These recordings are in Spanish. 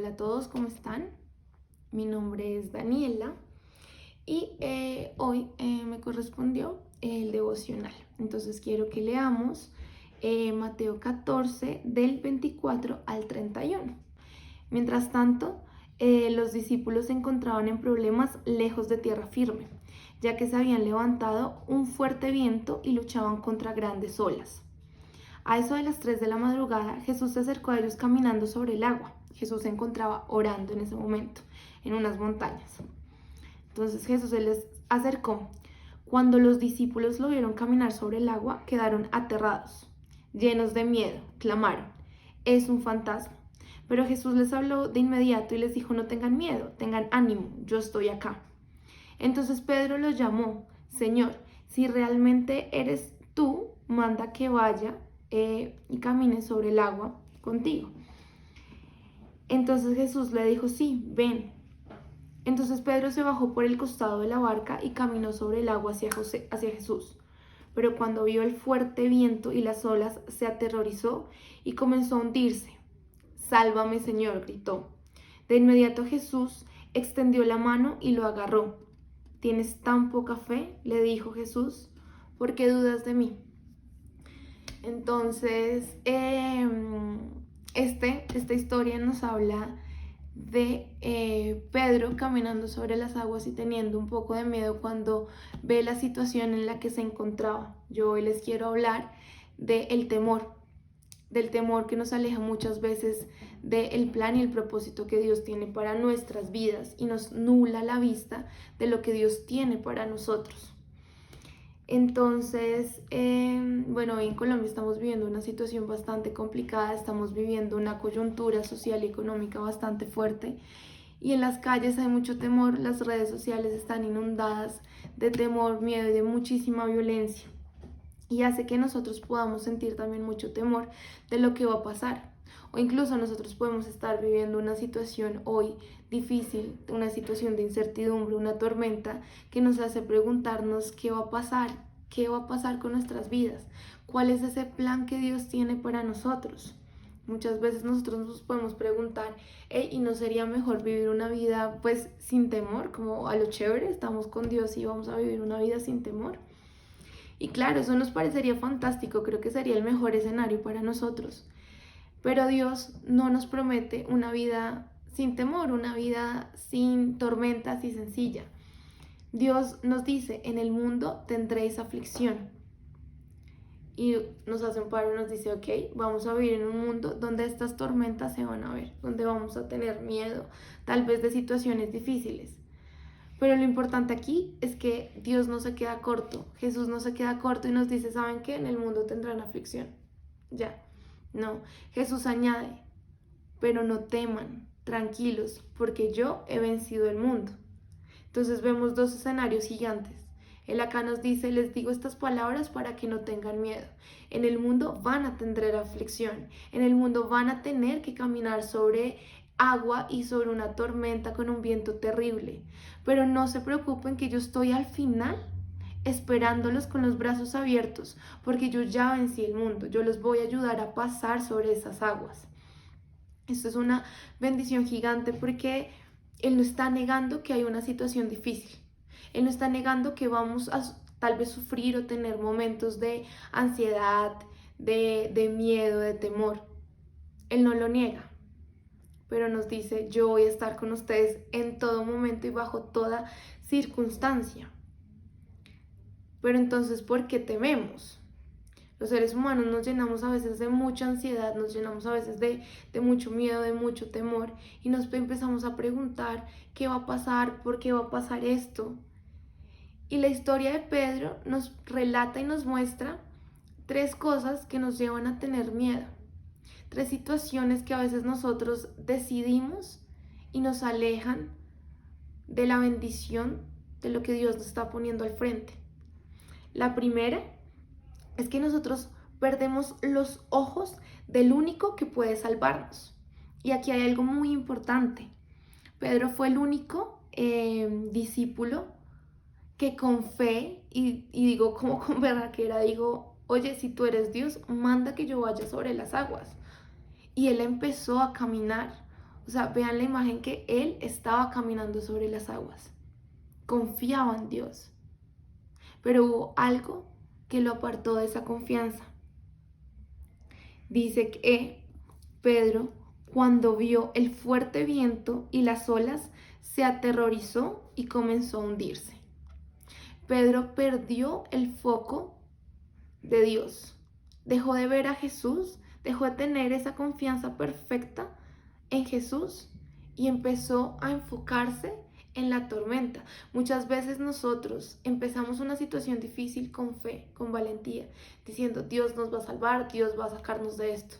Hola a todos, ¿cómo están? Mi nombre es Daniela y hoy me correspondió el devocional. Entonces quiero que leamos Mateo 14 del 24 al 31. Mientras tanto, los discípulos se encontraban en problemas lejos de tierra firme, ya que se habían levantado un fuerte viento y luchaban contra grandes olas. A eso de las 3 de la madrugada, Jesús se acercó a ellos caminando sobre el agua. Jesús se encontraba orando en ese momento, en unas montañas. Entonces Jesús se les acercó. Cuando los discípulos lo vieron caminar sobre el agua, quedaron aterrados, llenos de miedo, clamaron: «Es un fantasma». Pero Jesús les habló de inmediato y les dijo: «No tengan miedo, tengan ánimo, yo estoy acá». Entonces Pedro los llamó: «Señor, si realmente eres tú, manda que vaya y camine sobre el agua contigo». Entonces Jesús le dijo: «Sí, ven». Entonces Pedro se bajó por el costado de la barca y caminó sobre el agua hacia Jesús. Pero cuando vio el fuerte viento y las olas, se aterrorizó y comenzó a hundirse. «Sálvame, Señor», gritó. De inmediato Jesús extendió la mano y lo agarró. «¿Tienes tan poca fe?», le dijo Jesús. «¿Por qué dudas de mí?». Entonces, esta historia nos habla de Pedro caminando sobre las aguas y teniendo un poco de miedo cuando ve la situación en la que se encontraba. Yo hoy les quiero hablar del temor que nos aleja muchas veces del plan y el propósito que Dios tiene para nuestras vidas y nos nubla la vista de lo que Dios tiene para nosotros. Entonces, bueno, hoy en Colombia estamos viviendo una situación bastante complicada, estamos viviendo una coyuntura social y económica bastante fuerte y en las calles hay mucho temor, las redes sociales están inundadas de temor, miedo y de muchísima violencia y hace que nosotros podamos sentir también mucho temor de lo que va a pasar. O incluso nosotros podemos estar viviendo una situación hoy difícil, una situación de incertidumbre, una tormenta que nos hace preguntarnos qué va a pasar con nuestras vidas, cuál es ese plan que Dios tiene para nosotros. Muchas veces nosotros nos podemos preguntar: ¿y no sería mejor vivir una vida pues sin temor, como a lo chévere, estamos con Dios y vamos a vivir una vida sin temor? Y claro, eso nos parecería fantástico, creo que sería el mejor escenario para nosotros. Pero Dios no nos promete una vida sin temor, una vida sin tormentas y sencilla. Dios nos dice: en el mundo tendréis aflicción. Y nos hace un paro y nos dice: ok, vamos a vivir en un mundo donde estas tormentas se van a ver, donde vamos a tener miedo, tal vez de situaciones difíciles. Pero lo importante aquí es que Dios no se queda corto, Jesús no se queda corto y nos dice: ¿saben qué? En el mundo tendrán aflicción. Ya. No, Jesús añade: pero no teman, tranquilos, porque yo he vencido el mundo. Entonces vemos dos escenarios gigantes. Él acá nos dice: les digo estas palabras para que no tengan miedo. En el mundo van a tener aflicción, en el mundo van a tener que caminar sobre agua y sobre una tormenta con un viento terrible. Pero no se preocupen, que yo estoy al final esperándolos con los brazos abiertos, porque yo ya vencí el mundo, yo los voy a ayudar a pasar sobre esas aguas. Esto es una bendición gigante porque Él no está negando que hay una situación difícil, Él no está negando que vamos a tal vez sufrir o tener momentos de ansiedad, de miedo, de temor. Él no lo niega, pero nos dice: yo voy a estar con ustedes en todo momento y bajo toda circunstancia. Pero entonces, ¿por qué tememos? Los seres humanos nos llenamos a veces de mucha ansiedad, nos llenamos a veces de mucho miedo, de mucho temor y nos empezamos a preguntar: ¿qué va a pasar? ¿Por qué va a pasar esto? Y la historia de Pedro nos relata y nos muestra tres cosas que nos llevan a tener miedo, tres situaciones que a veces nosotros decidimos y nos alejan de la bendición de lo que Dios nos está poniendo al frente. La primera es que nosotros perdemos los ojos del único que puede salvarnos. Y aquí hay algo muy importante. Pedro fue el único discípulo que con fe, y digo como con berraquera, digo: oye, si tú eres Dios, manda que yo vaya sobre las aguas. Y él empezó a caminar O sea, vean la imagen que él estaba caminando sobre las aguas. Confiaba en Dios. Pero hubo algo que lo apartó de esa confianza. Dice que Pedro, cuando vio el fuerte viento y las olas, se aterrorizó y comenzó a hundirse. Pedro perdió el foco de Dios. Dejó de ver a Jesús, dejó de tener esa confianza perfecta en Jesús y empezó a enfocarse en la tormenta. Muchas veces nosotros empezamos una situación difícil con fe, con valentía, diciendo Dios nos va a salvar, Dios va a sacarnos de esto.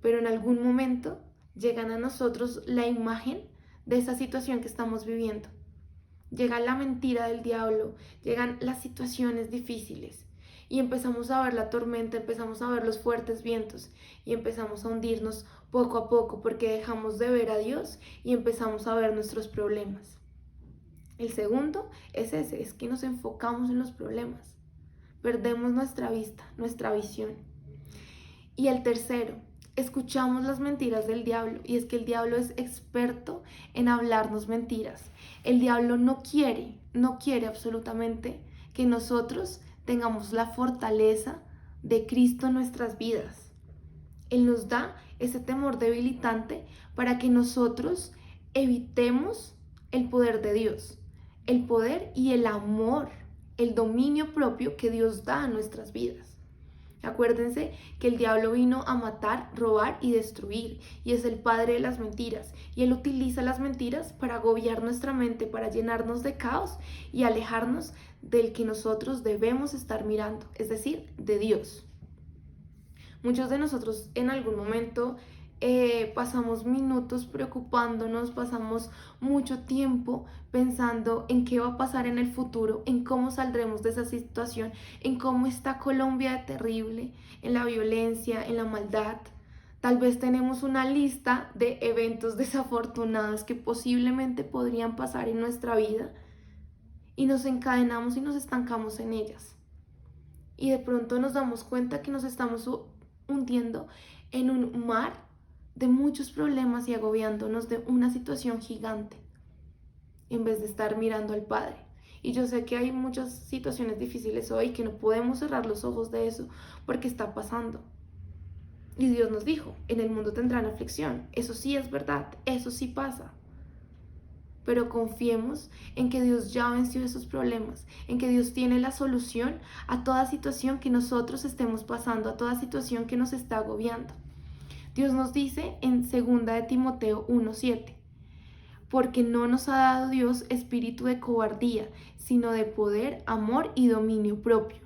Pero en algún momento llegan a nosotros la imagen de esa situación que estamos viviendo. Llega la mentira del diablo, llegan las situaciones difíciles y empezamos a ver la tormenta, empezamos a ver los fuertes vientos y empezamos a hundirnos poco a poco porque dejamos de ver a Dios y empezamos a ver nuestros problemas. El segundo es ese, es que nos enfocamos en los problemas, perdemos nuestra vista, nuestra visión. Y el tercero, escuchamos las mentiras del diablo, y es que el diablo es experto en hablarnos mentiras. El diablo no quiere absolutamente que nosotros tengamos la fortaleza de Cristo en nuestras vidas. Él nos da ese temor debilitante para que nosotros evitemos el poder de Dios, el poder y el amor, el dominio propio que Dios da a nuestras vidas. Acuérdense que el diablo vino a matar, robar y destruir, y es el padre de las mentiras, y él utiliza las mentiras para agobiar nuestra mente, para llenarnos de caos y alejarnos del que nosotros debemos estar mirando, es decir, de Dios. Muchos de nosotros en algún momento pasamos minutos preocupándonos, pasamos mucho tiempo pensando en qué va a pasar en el futuro, en cómo saldremos de esa situación, en cómo está Colombia de terrible, en la violencia, en la maldad. Tal vez tenemos una lista de eventos desafortunados que posiblemente podrían pasar en nuestra vida y nos encadenamos y nos estancamos en ellas. Y de pronto nos damos cuenta que nos estamos hundiendo en un mar de muchos problemas y agobiándonos de una situación gigante en vez de estar mirando al Padre. Y yo sé que hay muchas situaciones difíciles hoy que no podemos cerrar los ojos de eso porque está pasando. Y Dios nos dijo, en el mundo tendrán aflicción. Eso sí es verdad, eso sí pasa. Pero confiemos en que Dios ya venció esos problemas, en que Dios tiene la solución a toda situación que nosotros estemos pasando, a toda situación que nos está agobiando. Dios nos dice en 2 de Timoteo 1:7, porque no nos ha dado Dios espíritu de cobardía, sino de poder, amor y dominio propio.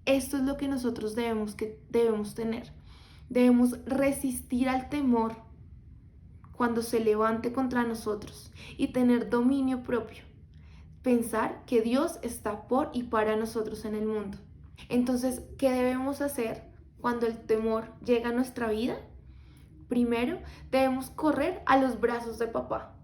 Esto es lo que nosotros debemos tener. Debemos resistir al temor cuando se levante contra nosotros y tener dominio propio. Pensar que Dios está por y para nosotros en el mundo. Entonces, ¿qué debemos hacer cuando el temor llega a nuestra vida? Primero, debemos correr a los brazos de papá.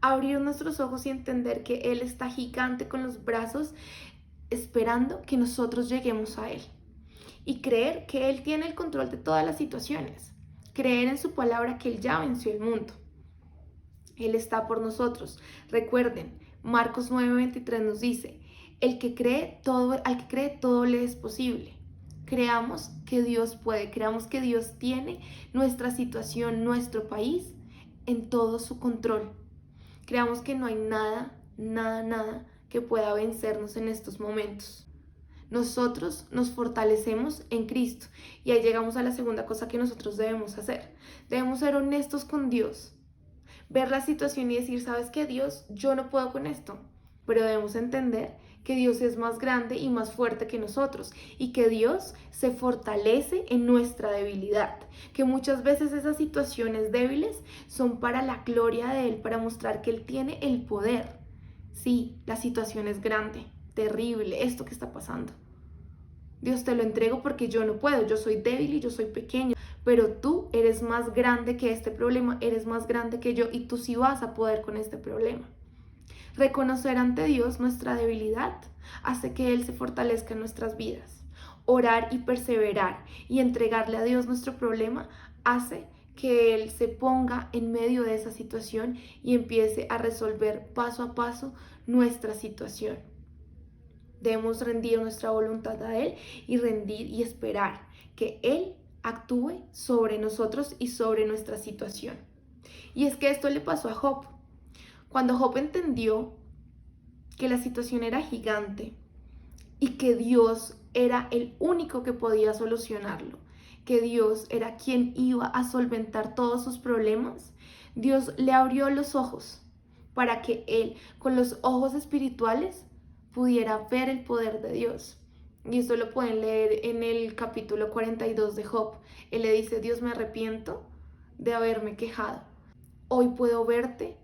Abrir nuestros ojos y entender que Él está gigante con los brazos esperando que nosotros lleguemos a Él. Y creer que Él tiene el control de todas las situaciones. Creer en su palabra que Él ya venció el mundo. Él está por nosotros. Recuerden, Marcos 9:23 nos dice, al que cree todo le es posible. Creamos que Dios puede, creamos que Dios tiene nuestra situación, nuestro país en todo su control. Creamos que no hay nada que pueda vencernos en estos momentos. Nosotros nos fortalecemos en Cristo y ahí llegamos a la segunda cosa que nosotros debemos hacer. Debemos ser honestos con Dios, ver la situación y decir, ¿sabes qué, Dios? Yo no puedo con esto, pero debemos entender que Dios es más grande y más fuerte que nosotros y que Dios se fortalece en nuestra debilidad, que muchas veces esas situaciones débiles son para la gloria de Él, para mostrar que Él tiene el poder. Sí, la situación es grande, terrible, esto que está pasando. Dios, te lo entrego porque yo no puedo, yo soy débil y yo soy pequeño, pero tú eres más grande que este problema, eres más grande que yo y tú sí vas a poder con este problema. Reconocer ante Dios nuestra debilidad hace que Él se fortalezca en nuestras vidas. Orar y perseverar y entregarle a Dios nuestro problema hace que Él se ponga en medio de esa situación y empiece a resolver paso a paso nuestra situación. Debemos rendir nuestra voluntad a Él y rendir y esperar que Él actúe sobre nosotros y sobre nuestra situación. Y es que esto le pasó a Job. Cuando Job entendió que la situación era gigante y que Dios era el único que podía solucionarlo, que Dios era quien iba a solventar todos sus problemas, Dios le abrió los ojos para que él, con los ojos espirituales, pudiera ver el poder de Dios. Y esto lo pueden leer en el capítulo 42 de Job. Él le dice: Dios, me arrepiento de haberme quejado. Hoy puedo verte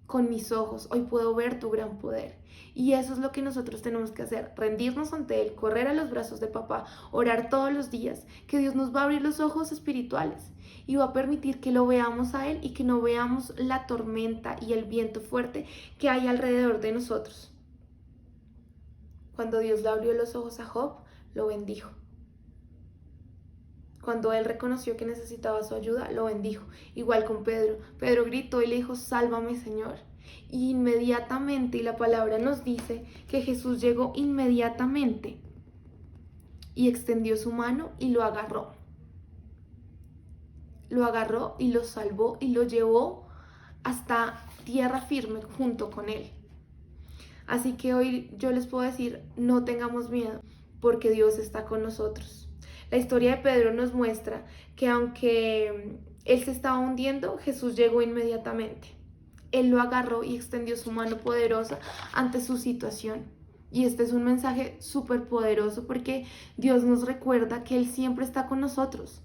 con mis ojos, hoy puedo ver tu gran poder. Y eso es lo que nosotros tenemos que hacer: rendirnos ante Él, correr a los brazos de papá, orar todos los días, que Dios nos va a abrir los ojos espirituales y va a permitir que lo veamos a Él y que no veamos la tormenta y el viento fuerte que hay alrededor de nosotros. Cuando Dios le abrió los ojos a Job, lo bendijo. Cuando él reconoció que necesitaba su ayuda, lo bendijo. Igual con Pedro. Pedro gritó y le dijo: sálvame, Señor. Y inmediatamente, y la palabra nos dice que Jesús llegó inmediatamente y extendió su mano y lo agarró. Lo agarró y lo salvó y lo llevó hasta tierra firme junto con él. Así que hoy yo les puedo decir: no tengamos miedo, porque Dios está con nosotros. La historia de Pedro nos muestra que aunque él se estaba hundiendo, Jesús llegó inmediatamente. Él lo agarró y extendió su mano poderosa ante su situación. Y este es un mensaje súper poderoso, porque Dios nos recuerda que Él siempre está con nosotros,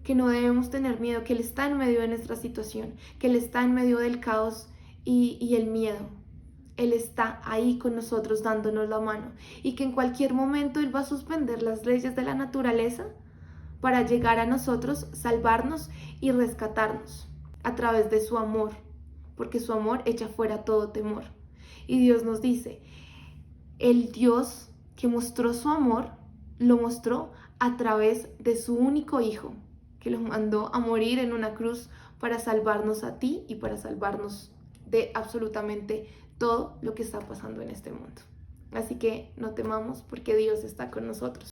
que no debemos tener miedo, que Él está en medio de nuestra situación, que Él está en medio del caos y el miedo. Él está ahí con nosotros dándonos la mano, y que en cualquier momento Él va a suspender las leyes de la naturaleza para llegar a nosotros, salvarnos y rescatarnos a través de su amor, porque su amor echa fuera todo temor. Y Dios nos dice: el Dios que mostró su amor, lo mostró a través de su único Hijo, que lo mandó a morir en una cruz para salvarnos a ti y para salvarnos de absolutamente todo lo que está pasando en este mundo. Así que no temamos, porque Dios está con nosotros.